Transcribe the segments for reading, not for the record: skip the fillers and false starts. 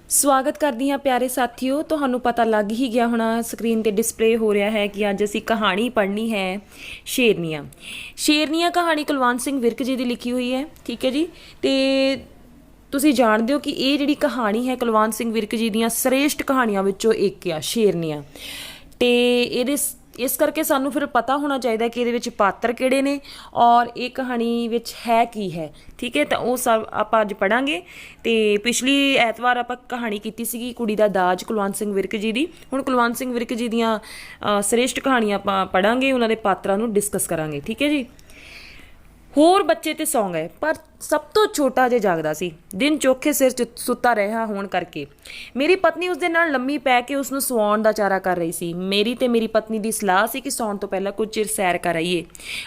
स्वागत करदी हाँ प्यारे साथियों। ਤੁਹਾਨੂੰ पता लग ही गया होना स्क्रीन ਤੇ डिस्प्ले हो रहा है कि अज ਅਸੀਂ कहानी पढ़नी है शेरनियाँ। शेरनियाँ कहानी कुलवंत सिंह विरक जी की लिखी हुई है, ठीक है जी। तो ਤੁਸੀਂ ਜਾਣਦੇ ਹੋ कि ये ਜਿਹੜੀ कहानी है कुलवंत सिंह विरक जी ਦੀਆਂ श्रेष्ठ कहानियों ਵਿੱਚੋਂ एक आ शेरनियाँ। तो ये इस करके सानू फिर पता होना चाहिए कि ये पात्र किहड़े ने और ये कहानी विच है की है, ठीक है। तो वो सब आप अज पढ़ांगे। तो पिछली ऐतवार आप कहानी की सी कुड़ी दा दाज कुलवंत सिंह विरक जी की। हुण कुलवंत सिंह विरक जी दियां श्रेष्ठ कहानियां आप पढ़ांगे, उन्हां दे पात्रां नूं डिस्कस करांगे, ठीक है जी। होर बच्चे तो सौ गए पर सब तो छोटा जे जागदा सी। दिन चोखे सिर सुता रहा होण करके मेरी पत्नी उसदे नाल लम्मी पै के उसनूं सुआउण दा चारा कर रही सी। मेरी ते मेरी पत्नी दी सलाह सी कि सौण तो पहला कुछ चिर सैर कर आईए,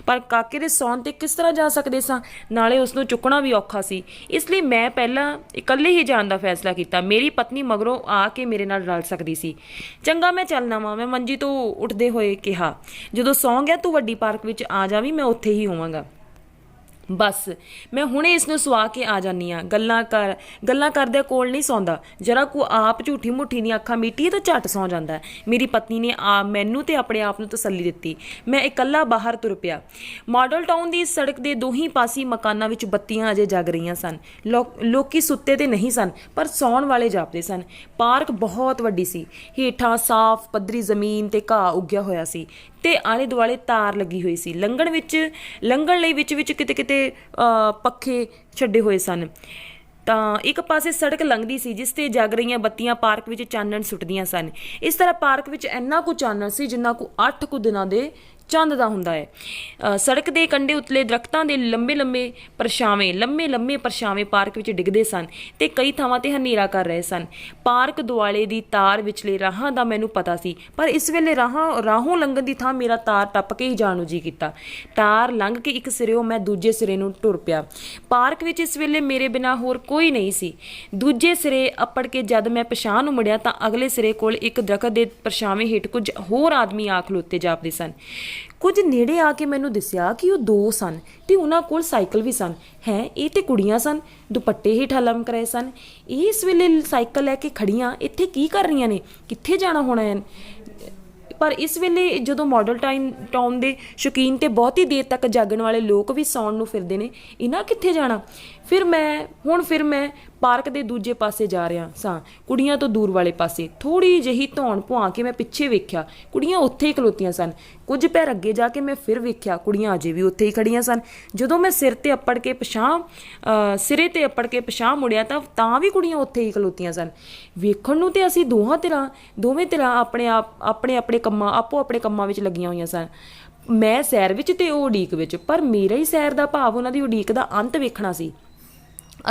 पर काके दे सौण ते किस तरह जा सकदे सां, नाले उसनूं चुकना भी औखा सी। इसलिए मैं पहला इकल्ले ही जाण दा फैसला कीता। मेरी पत्नी मगरों आके मेरे नाल रल सकदी सी। चंगा मैं चलना वा, मैं मंजी तो उठदे होए कहा। जदों सौ गया तू वड्डी पार्क विच आ जावीं, मैं उत्थे ही होवांगा। बस मैं हुणे इसनूं सुआ के आ जानी हाँ। गल्लां करदे कोल नहीं सौंदा, जरा को आप झूठी मुठी दी अखां मीटीए तो झट सौ जांदा है। मेरी पत्नी ने मैनू ते अपने आप नूं तसल्ली दित्ती। मैं इकल्ला बाहर तुर पिया। मॉडल टाउन दी सड़क दे दोही पासी मकानां विच बत्तियां अजे जग रहीआं सन। लोकी सुत्ते ते नहीं सन पर सौण वाले जापदे सन। पार्क बहुत वड्डी सी। हेठां साफ पद्धरी जमीन ते घाह उग्गिया होया सी ते आले दुआले तार लगी हुई सी। लंघण लई विच किते किते पखे छड्डे हुए सन। ਤਾਂ ਇੱਕ ਪਾਸੇ ਸੜਕ ਲੰਘਦੀ ਸੀ ਜਿਸ ਤੇ ਜਗ ਰਹੀਆਂ ਬੱਤੀਆਂ ਪਾਰਕ ਵਿੱਚ ਚਾਨਣ ਸੁੱਟਦੀਆਂ ਸਨ। ਇਸ ਤਰ੍ਹਾਂ ਪਾਰਕ ਵਿੱਚ ਇੰਨਾ ਕੁ ਚਾਨਣ ਸੀ ਜਿੰਨਾ ਕੁ 8 ਕੁ ਦਿਨਾਂ ਦੇ ਚੰਦ ਦਾ ਹੁੰਦਾ ਹੈ। ਸੜਕ ਦੇ ਕੰਢੇ ਉਤਲੇ ਦਰਖਤਾਂ ਦੇ ਲੰਮੇ ਲੰਮੇ ਪਰਛਾਵੇਂ ਪਾਰਕ ਵਿੱਚ ਡਿੱਗਦੇ ਸਨ ਤੇ ਕਈ ਥਾਵਾਂ ਤੇ ਹਨੇਰਾ ਕਰ ਰਹੇ ਸਨ। ਪਾਰਕ ਦੁਆਲੇ ਦੀ ਤਾਰ ਵਿਚਲੇ ਰਾਹਾਂ ਦਾ ਮੈਨੂੰ ਪਤਾ ਸੀ, ਪਰ ਇਸ ਵੇਲੇ ਰਾਹੋਂ ਲੰਘਣ ਦੀ ਥਾਂ ਮੇਰਾ ਤਾਰ ਟੱਪ ਕੇ ਹੀ ਜਾਣ ਨੂੰ ਜੀ ਕੀਤਾ। ਤਾਰ ਲੰਘ ਕੇ ਇੱਕ ਸਿਰਿਓਂ ਮੈਂ ਦੂਜੇ ਸਿਰੇ ਨੂੰ ਟੁਰ ਪਿਆ। ਪਾਰਕ ਵਿੱਚ ਇਸ ਵੇਲੇ ਮੇਰੇ ਬਿਨਾਂ ਹੋਰ ਕੋਈ ਨਹੀਂ ਸੀ। ਦੂਜੇ ਸਿਰੇ ਅੱਪੜ ਕੇ ਜਦ ਮੈਂ ਪਛਾਣ ਨੂੰ ਮੁੜਿਆ ਤਾਂ ਅਗਲੇ ਸਿਰੇ ਕੋਲ ਇੱਕ ਦਰਖਤ ਦੇ ਪਰਛਾਵੇਂ ਹੇਠ ਕੁਝ ਹੋਰ ਆਦਮੀ ਆ ਖਲੋਤੇ ਜਾਪਦੇ ਸਨ। ਕੁਝ ਨੇੜੇ ਆ ਕੇ ਮੈਨੂੰ ਦਿਸਿਆ ਕਿ ਉਹ ਦੋ ਸਨ ਤੇ ਉਹਨਾਂ ਕੋਲ ਸਾਈਕਲ ਵੀ ਸਨ। ਇਹ ਤੇ ਕੁੜੀਆਂ ਸਨ, ਦੁਪੱਟੇ ਹੇਠਾਂ ਲਮਕ ਰਹੇ ਸਨ। ਇਹ ਇਸ ਵੇਲੇ ਸਾਈਕਲ ਲੈ ਕੇ ਖੜੀਆਂ ਇੱਥੇ ਕੀ ਕਰ ਰਹੀਆਂ ਨੇ? ਕਿੱਥੇ ਜਾਣਾ ਹੋਣਾ ਹੈ? पर इस वेले जो मॉडल टाउन के शौकीन तो बहुत ही देर तक जागण वाले लोग भी सौण नूं फिरदे ने, इन्हां कित्थे जाना? फिर मैं पार्क के दूजे पासे जा रहा सां, कुड़ियां तो दूर वाले पासे। थोड़ी जही धौण पुआ के मैं पिछे वेख्या, कुड़ियां उत्थे ही खलोतियां सन। कुछ पैर अगे जाके मैं फिर वेख्या, कुड़ियां अजे भी उत्थे ही खड़ियां सन। जदों मैं सिरे ते अप्पड़ के पछां मुड़िया तां भी कुड़ियां उत्थे ही खलोतियां सन। वेखण नूं ते असीं दोवें धिरां अपने ਕੰਮਾਂ ਆਪਣੇ ਕੰਮਾਂ ਵਿੱਚ ਲੱਗੀਆਂ ਹੋਈਆਂ ਸਨ। ਮੈਂ ਸੈਰ ਵਿੱਚ ਤੇ ਉਹ ਉਡੀਕ ਵਿੱਚ, ਪਰ ਮੇਰਾ ਹੀ ਸੈਰ ਦਾ ਭਾਵ ਉਹਨਾਂ ਦੀ ਉਡੀਕ ਦਾ ਅੰਤ ਵੇਖਣਾ ਸੀ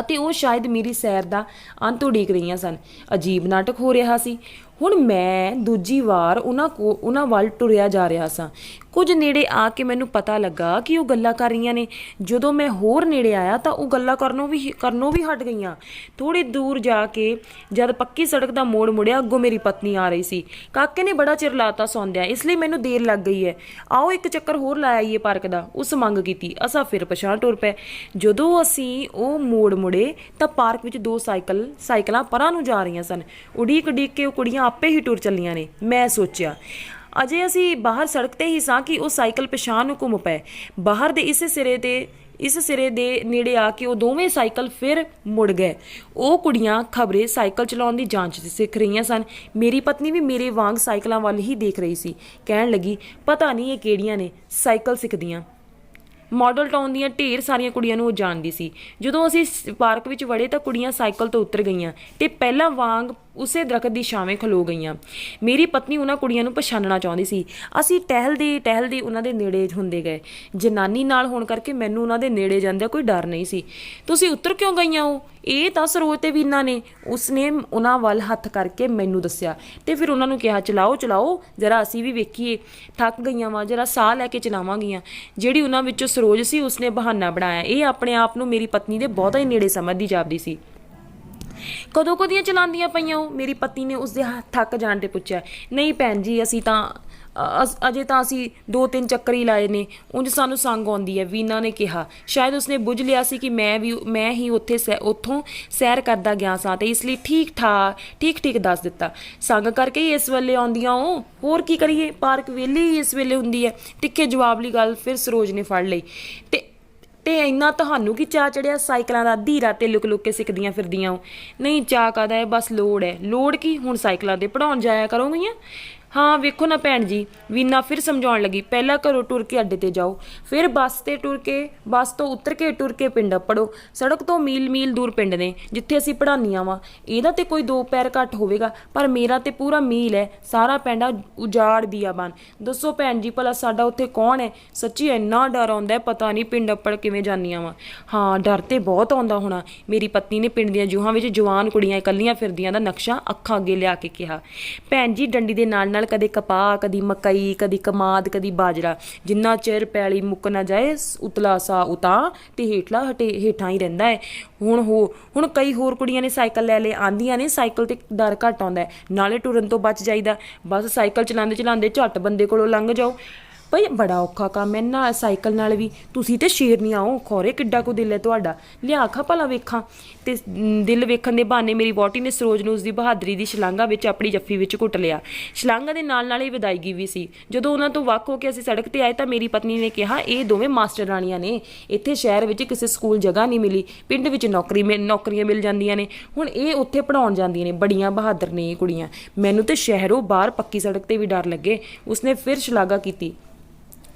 ਅਤੇ ਉਹ ਸ਼ਾਇਦ ਮੇਰੀ ਸੈਰ ਦਾ ਅੰਤ ਉਡੀਕ ਰਹੀਆਂ ਸਨ। ਅਜੀਬ ਨਾਟਕ ਹੋ ਰਿਹਾ ਸੀ। ਹੁਣ ਮੈਂ ਦੂਜੀ ਵਾਰ ਉਹਨਾਂ ਵੱਲ ਟੁਰਿਆ ਜਾ ਰਿਹਾ ਸਾਂ। ਕੁਝ ਨੇੜੇ ਆ ਕੇ ਮੈਨੂੰ ਪਤਾ ਲੱਗਾ ਕਿ ਉਹ ਗੱਲਾਂ ਕਰ ਰਹੀਆਂ ਨੇ। ਜਦੋਂ ਮੈਂ ਹੋਰ ਨੇੜੇ ਆਇਆ ਤਾਂ ਉਹ ਗੱਲਾਂ ਕਰਨੋਂ ਵੀ ਹਟ ਗਈਆਂ। ਥੋੜੀ ਦੂਰ ਜਾ ਕੇ ਜਦ ਪੱਕੀ ਸੜਕ ਦਾ ਮੋੜ ਮੁੜਿਆ, ਅੱਗੋਂ ਮੇਰੀ ਪਤਨੀ ਆ ਰਹੀ ਸੀ। ਕਾਕੇ ਨੇ ਬੜਾ ਚਿਰ ਲਾਤਾ ਸੌਂਦਿਆਂ, ਇਸ ਲਈ ਮੈਨੂੰ ਦੇਰ ਲੱਗ ਗਈ ਹੈ। ਆਓ ਇੱਕ ਚੱਕਰ ਹੋਰ ਲਾ ਆਈਏ ਪਾਰਕ ਦਾ, ਉਸ ਮੰਗ ਕੀਤੀ। ਅਸਾਂ ਫਿਰ ਪਛਾਣ ਟੁਰ ਪਏ। ਜਦੋਂ ਅਸੀਂ ਉਹ ਮੋੜ ਮੁੜੇ ਤਾਂ ਪਾਰਕ ਵਿੱਚ ਦੋ ਸਾਈਕਲਾਂ ਪਰਾਂ ਨੂੰ ਜਾ ਰਹੀਆਂ ਸਨ। ਉਡੀਕ ਕੇ ਉਹ ਕੁੜੀਆਂ ਆਪੇ ਹੀ ਟੁਰ ਚੱਲੀਆਂ ਨੇ। ਮੈਂ ਸੋਚਿਆ ਅਜੇ ਅਸੀਂ ਬਾਹਰ ਸੜਕ ਤੇ ਹੀ ਸਾਂ ਕਿ ਉਹ ਸਾਈਕਲ ਪਛਾਣ ਨੂੰ ਘੁੰਮ ਪਏ। ਬਾਹਰ ਦੇ ਇਸ ਸਿਰੇ ਦੇ ਨੇੜੇ ਆ ਕੇ ਉਹ ਦੋਵੇਂ ਸਾਈਕਲ ਫਿਰ ਮੁੜ ਗਏ। ਉਹ ਕੁੜੀਆਂ ਖਬਰੇ ਸਾਈਕਲ ਚਲਾਉਣ ਦੀ ਜਾਂਚ ਸਿੱਖ ਰਹੀਆਂ ਸਨ। ਮੇਰੀ ਪਤਨੀ ਵੀ ਮੇਰੇ ਵਾਂਗ ਸਾਈਕਲਾਂ ਵੱਲ ਹੀ ਦੇਖ ਰਹੀ ਸੀ। ਕਹਿਣ ਲੱਗੀ, ਪਤਾ ਨਹੀਂ ਇਹ ਕਿਹੜੀਆਂ ਨੇ ਸਾਈਕਲ ਸਿੱਖਦੀਆਂ। मॉडल टाउन ਦੀਆਂ ਢੇਰ ਸਾਰੀਆਂ ਕੁੜੀਆਂ ਨੂੰ ਉਹ ਜਾਣਦੀ ਸੀ। ਜਦੋਂ ਅਸੀਂ ਪਾਰਕ ਵਿੱਚ ਵੜੇ ਤਾਂ ਕੁੜੀਆਂ ਸਾਈਕਲ ਤੋਂ ਉਤਰ ਗਈਆਂ ਤੇ ਪਹਿਲਾਂ ਵਾਂਗ ਉਸੇ ਦਰਖਤ ਦੀ ਛਾਵੇਂ ਖਲੋ ਗਈਆਂ। ਮੇਰੀ ਪਤਨੀ ਉਹਨਾਂ ਕੁੜੀਆਂ ਨੂੰ ਪਛਾਣਨਾ ਚਾਹੁੰਦੀ ਸੀ। ਅਸੀਂ ਟਹਿਲਦੇ ਉਹਨਾਂ ਦੇ ਨੇੜੇ ਹੁੰਦੇ ਗਏ। ਜਨਾਨੀ ਨਾਲ ਹੋਣ ਕਰਕੇ ਮੈਨੂੰ ਉਹਨਾਂ ਦੇ ਨੇੜੇ ਜਾਂਦਿਆਂ ਕੋਈ ਡਰ ਨਹੀਂ ਸੀ। ਤੁਸੀਂ ਉਤਰ ਕਿਉਂ ਗਈਆਂ ਹੋ? ਇਹ ਤਾਂ ਸਰੋਜ ਤੇ ਵੀਨਾ ਨੇ, ਉਸਨੇ ਉਹਨਾਂ ਵੱਲ ਹੱਥ ਕਰਕੇ ਮੈਨੂੰ ਦੱਸਿਆ ਤੇ ਫਿਰ ਉਹਨਾਂ ਨੂੰ ਕਿਹਾ, ਚਲਾਓ ਜਰਾ ਅਸੀਂ ਵੀ ਵੇਖੀਏ। ਥੱਕ ਗਈਆਂ ਵਾ, ਜਰਾ ਸਾਹ ਲੈ ਕੇ ਚਲਾਵਾਂਗੀਆਂ। ਜਿਹੜੀ ਉਹਨਾਂ ਵਿੱਚੋਂ ਸਰੋਜ ਸੀ ਉਸਨੇ ਬਹਾਨਾ ਬਣਾਇਆ। ਇਹ ਆਪਣੇ ਆਪ ਨੂੰ ਮੇਰੀ ਪਤਨੀ ਦੇ ਬਹੁਤਾ ਹੀ ਨੇੜੇ ਸਮਝਦੀ ਜਾਪਦੀ ਸੀ। ਕਦੋਂ ਕਦੀਆਂ ਚਲਾਉਂਦੀਆਂ ਪਈਆਂ ਉਹ? ਮੇਰੀ ਪਤੀ ਨੇ ਉਸਦੇ ਥੱਕ ਜਾਣ ਤੇ ਪੁੱਛਿਆ। ਨਹੀਂ ਭੈਣ ਜੀ, ਅਸੀਂ ਤਾਂ ਅਜੇ ਤਾਂ ਅਸੀਂ 2-3 ਚੱਕਰ ਹੀ ਲਾਏ ਨੇ, ਉਂਝ ਸਾਨੂੰ ਸੰਗ ਆਉਂਦੀ ਹੈ, ਵੀਨਾ ਨੇ ਕਿਹਾ। ਸ਼ਾਇਦ ਉਸਨੇ ਬੁੱਝ ਲਿਆ ਸੀ ਕਿ ਮੈਂ ਹੀ ਉੱਥੋਂ ਸੈਰ ਕਰਦਾ ਗਿਆ ਸਾਂ ਤੇ ਇਸ ਲਈ ਠੀਕ ਦੱਸ ਦਿੱਤਾ। ਸੰਗ ਕਰਕੇ ਹੀ ਇਸ ਵੇਲੇ ਆਉਂਦੀਆਂ ਉਹ, ਹੋਰ ਕੀ ਕਰੀਏ, ਪਾਰਕ ਵਿਹਲੀ ਹੀ ਇਸ ਵੇਲੇ ਹੁੰਦੀ ਹੈ। ਤਿੱਖੇ ਜਵਾਬ ਲਈ ਗੱਲ ਫਿਰ ਸਰੋਜ ਨੇ ਫੜ ਲਈ। ਤੇ ਇੰਨਾ ਤੁਹਾਨੂੰ ਕੀ ਚਾਅ ਚੜਿਆ ਸਾਈਕਲਾਂ ਦਾ? ਅੱਧੀ ਰਾਤੇ ਲੁਕ ਕੇ ਸਿੱਖਦੀਆਂ ਫਿਰਦੀਆਂ ਉਹ। ਨਹੀਂ ਚਾਅ ਕਾਹਦਾ ਹੈ, ਬਸ ਲੋੜ ਹੈ। ਲੋੜ ਕੀ? ਹੁਣ ਸਾਈਕਲਾਂ ਤੇ ਪੜ੍ਹਾਉਣ ਜਾਇਆ ਕਰੋਗੀਆਂ। ਹਾਂ ਵੇਖੋ ਨਾ ਭੈਣ ਜੀ, ਵੀਨਾ ਫਿਰ ਸਮਝਾਉਣ ਲੱਗੀ। ਪਹਿਲਾਂ ਘਰੋਂ ਟੁਰ ਕੇ ਅੱਡੇ ਤੇ ਜਾਓ, ਫਿਰ ਬੱਸ ਤੋਂ ਉਤਰ ਕੇ ਟੁਰ ਕੇ ਪਿੰਡ ਪੜੋ। ਸੜਕ ਤੋਂ ਮੀਲ ਦੂਰ ਪਿੰਡ ਨੇ ਜਿੱਥੇ ਅਸੀਂ ਪੜ੍ਹਾਉਂਦੀਆਂ ਵਾਂ। ਇਹਦਾ ਤੇ ਕੋਈ 2 ਪੈਰ ਘੱਟ ਹੋਵੇਗਾ, ਪਰ ਮੇਰਾ ਤੇ ਪੂਰਾ ਮੀਲ ਹੈ। ਸਾਰਾ ਪਿੰਡ ਉਜਾੜ ਬੀਆਬਾਨ। ਦੱਸੋ ਭੈਣ ਜੀ, ਭਲਾ ਸਾਡਾ ਉੱਥੇ ਕੌਣ ਹੈ? ਸੱਚੀ ਇੰਨਾ ਡਰ ਆਉਂਦਾ, ਪਤਾ ਨਹੀਂ ਪਿੰਡ ਪੜ ਕਿਵੇਂ ਜਾਂਦੀਆਂ ਵਾਂ। ਹਾਂ ਡਰ ਤੇ ਬਹੁਤ ਆਉਂਦਾ ਹੋਣਾ। ਮੇਰੀ ਪਤਨੀ ਨੇ ਪਿੰਡ ਦੀਆਂ ਜੂਹਾਂ ਵਿੱਚ ਜਵਾਨ ਕੁੜੀਆਂ ਇਕੱਲੀਆਂ ਫਿਰਦੀਆਂ ਦਾ ਨਕਸ਼ਾ ਅੱਖਾਂ ਅੱਗੇ ਲਿਆ ਕੇ ਕਿਹਾ। ਭੈਣ ਜੀ, ਡੰਡੀ ਦੇ ਨਾਲ ਕਦੇ ਕਪਾਹ, ਕਦੀ ਮਕਈ, ਕਦੀ ਕਮਾਦ, ਕਦੀ ਬਾਜਰਾ। ਜਿੰਨਾ ਚਿਰ ਪੈਲੀ ਮੁੱਕ ਨਾ ਜਾਏ ਉਤਲਾ ਸਾ ਉਤਾਂ ਤੇ ਹੇਠਾਂ ਹੀ ਰਹਿੰਦਾ ਹੈ। ਹੁਣ ਕਈ ਹੋਰ ਕੁੜੀਆਂ ਨੇ ਸਾਈਕਲ ਲੈ ਆਂਦੀਆਂ ਨੇ। ਸਾਈਕਲ ਤੇ ਡਰ ਘੱਟ ਆਉਂਦਾ, ਨਾਲੇ ਟੁਰਨ ਤੋਂ ਬਚ ਜਾਈਦਾ। ਬਸ ਸਾਈਕਲ ਚਲਾਉਂਦੇ ਝੱਟ ਬੰਦੇ ਕੋਲੋਂ ਲੰਘ ਜਾਓ। ਭਈ ਬੜਾ ਔਖਾ ਕੰਮ ਹੈ ਨਾ ਸਾਈਕਲ ਨਾਲ ਵੀ। ਤੁਸੀਂ ਤੇ ਸ਼ੇਰਨੀਆਂ ਹੋ, ਖੌਰੇ ਕਿੱਡਾ ਕੁ ਦਿਲ ਹੈ ਤੁਹਾਡਾ। ਲਿਆ ਖਾ ਭਲਾ ਵੇਖਾਂ। ਤੇ ਦਿਲ ਵੇਖਣ ਦੇ ਬਹਾਨੇ ਮੇਰੀ ਵਹੁਟੀ ਨੇ ਸਰੋਜ ਨੂੰ ਉਸਦੀ ਬਹਾਦਰੀ ਦੀ ਸ਼ਲਾਘਾ ਵਿੱਚ ਆਪਣੀ ਜੱਫੀ ਵਿੱਚ ਘੁੱਟ ਲਿਆ। ਸ਼ਲਾਘਾ ਦੇ ਨਾਲ ਹੀ ਵਿਦਾਇਗੀ ਵੀ ਸੀ। ਜਦੋਂ ਉਹਨਾਂ ਤੋਂ ਵੱਖ ਹੋ ਕੇ ਅਸੀਂ ਸੜਕ ਤੇ ਆਏ ਤਾਂ ਮੇਰੀ ਪਤਨੀ ਨੇ ਕਿਹਾ, ਇਹ ਦੋਵੇਂ ਮਾਸਟਰ ਰਾਣੀਆਂ ਨੇ। ਇੱਥੇ ਸ਼ਹਿਰ ਵਿੱਚ ਕਿਸੇ ਸਕੂਲ ਜਗ੍ਹਾ ਨਹੀਂ ਮਿਲੀ, ਪਿੰਡ ਵਿੱਚ ਨੌਕਰੀਆਂ ਮਿਲ ਜਾਂਦੀਆਂ ਨੇ, ਹੁਣ ਇਹ ਉੱਥੇ ਪੜ੍ਹਾਉਣ ਜਾਂਦੀਆਂ ਨੇ। ਬੜੀਆਂ ਬਹਾਦਰ ਨੇ ਇਹ ਕੁੜੀਆਂ। ਮੈਨੂੰ ਤੇ ਸ਼ਹਿਰੋਂ ਬਾਹਰ ਪੱਕੀ ਸੜਕ ਤੇ ਵੀ ਡਰ ਲੱਗੇ। ਉਸਨੇ ਫਿਰ ਸ਼ਲਾਘਾ ਕੀਤੀ।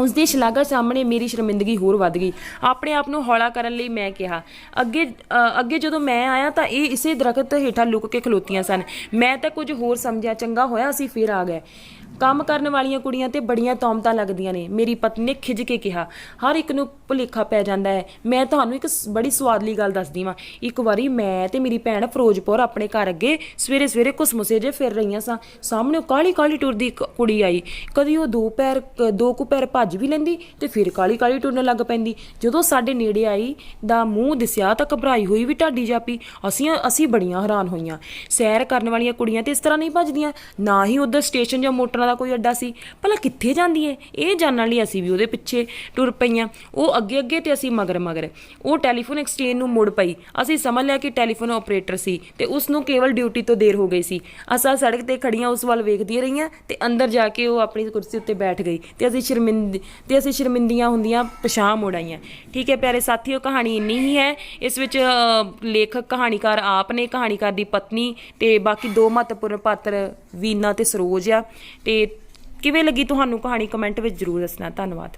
ਉਸਦੀ ਸ਼ਲਾਘਾ ਸਾਹਮਣੇ ਮੇਰੀ ਸ਼ਰਮਿੰਦਗੀ ਹੋਰ ਵੱਧ ਗਈ। ਆਪਣੇ ਆਪ ਨੂੰ ਹੌਲਾ ਕਰਨ ਲਈ ਮੈਂ ਕਿਹਾ, ਅੱਗੇ ਜਦੋਂ ਮੈਂ ਆਇਆ ਤਾਂ ਇਹ ਇਸੇ ਦਰਖਤ ਹੇਠਾਂ ਲੁਕ ਕੇ ਖਲੋਤੀਆਂ ਸਨ। ਮੈਂ ਤਾਂ ਕੁਝ ਹੋਰ ਸਮਝਿਆ, ਚੰਗਾ ਹੋਇਆ ਅਸੀਂ ਫਿਰ ਆ ਗਏ। ਕੰਮ ਕਰਨ ਵਾਲੀਆਂ ਕੁੜੀਆਂ ਤੇ ਬੜੀਆਂ ਤੌਮਤਾਂ ਲੱਗਦੀਆਂ ਨੇ, ਮੇਰੀ ਪਤਨੀ ਨੇ ਖਿਝ ਕੇ ਕਿਹਾ। ਹਰ ਇੱਕ ਨੂੰ ਭੁਲੇਖਾ ਪੈ ਜਾਂਦਾ ਹੈ। ਮੈਂ ਤੁਹਾਨੂੰ ਇੱਕ ਬੜੀ ਸਵਾਦਲੀ ਗੱਲ ਦੱਸਦੀ ਵਾਂ। ਇੱਕ ਵਾਰੀ ਮੈਂ ਤੇ ਮੇਰੀ ਭੈਣ ਫਿਰੋਜ਼ਪੁਰ ਆਪਣੇ ਘਰ ਅੱਗੇ ਸਵੇਰੇ ਘੁਸਮੁਸੇ ਜੇ ਫਿਰ ਰਹੀਆਂ ਸਾਂ। ਸਾਹਮਣੇ ਕਾਲੀ ਟੁਰਦੀ ਕੁੜੀ ਆਈ। ਕਦੀ ਉਹ ਦੋ ਕੁ ਪੈਰ ਭੱਜ ਵੀ ਲੈਂਦੀ ਤੇ ਫਿਰ ਕਾਲੀ ਟੁਰਨ ਲੱਗ ਪੈਂਦੀ। ਜਦੋਂ ਸਾਡੇ ਨੇੜੇ ਆਈ ਦਾ ਮੂੰਹ ਦਿਸਿਆ ਤਾਂ ਘਬਰਾਈ ਹੋਈ ਵੀ ਢਾਡੀ ਜਾਪੀ। ਅਸੀਂ ਬੜੀਆਂ ਹੈਰਾਨ ਹੋਈਆਂ। ਸੈਰ ਕਰਨ ਵਾਲੀਆਂ ਕੁੜੀਆਂ ਤੇ ਇਸ ਤਰ੍ਹਾਂ ਨਹੀਂ ਭੱਜਦੀਆਂ, ਨਾ ਹੀ ਉੱਧਰ ਸਟੇਸ਼ਨ ਜਾਂ ਮੋਟਰਾਂ ਦਾ ਕੋਈ ਅੱਡਾ ਸੀ। ਭਲਾ ਕਿੱਥੇ ਜਾਂਦੀ ਏ? ਇਹ ਜਾਣਨ ਲਈ ਅਸੀਂ ਵੀ ਉਹਦੇ ਪਿੱਛੇ ਟੁਰ ਪਈਆਂ। ਉਹ ਅੱਗੇ ਤੇ ਅਸੀਂ ਮਗਰ। ਉਹ ਟੈਲੀਫੋਨ ਐਕਸਚੇਂਜ ਨੂੰ ਮੁੜ ਪਈ। ਅਸੀਂ ਸਮਝ ਲਿਆ ਕਿ ਟੈਲੀਫੋਨ ਆਪਰੇਟਰ ਸੀ ਤੇ ਉਸ ਨੂੰ ਕੇਵਲ ਡਿਊਟੀ ਤੋਂ ਦੇਰ ਹੋ ਗਈ ਸੀ। ਅਸਾਂ ਸੜਕ ਤੇ ਖੜੀਆਂ ਉਸ ਵੱਲ ਵੇਖਦੀਆਂ ਰਹੀਆਂ ਤੇ ਅੰਦਰ ਜਾ ਕੇ ਉਹ ਆਪਣੀ ਕੁਰਸੀ ਉੱਤੇ ਬੈਠ ਗਈ ਤੇ ਅਸੀਂ ਸ਼ਰਮਿੰਦੀਆਂ ਹੁੰਦੀਆਂ ਪਛਾਣ ਮੁੜ ਆਈਆਂ। ਠੀਕ ਹੈ ਪਿਆਰੇ ਸਾਥੀਓ, ਕਹਾਣੀ ਇੰਨੀ ਹੀ ਹੈ। ਇਸ ਵਿੱਚ ਲੇਖਕ ਕਹਾਣੀਕਾਰ ਆਪ ਨੇ, ਕਹਾਣੀਕਾਰ ਦੀ ਪਤਨੀ ਤੇ ਬਾਕੀ 2 ਮਹੱਤਵਪੂਰਨ ਪਾਤਰ ਵੀਨਾ ਤੇ ਸਰੋਜ ਆ। ਤੇ ਕਿਵੇਂ ਲੱਗੀ ਤੁਹਾਨੂੰ ਕਹਾਣੀ ਕਮੈਂਟ ਵਿੱਚ ਜ਼ਰੂਰ ਦੱਸਣਾ। ਧੰਨਵਾਦ।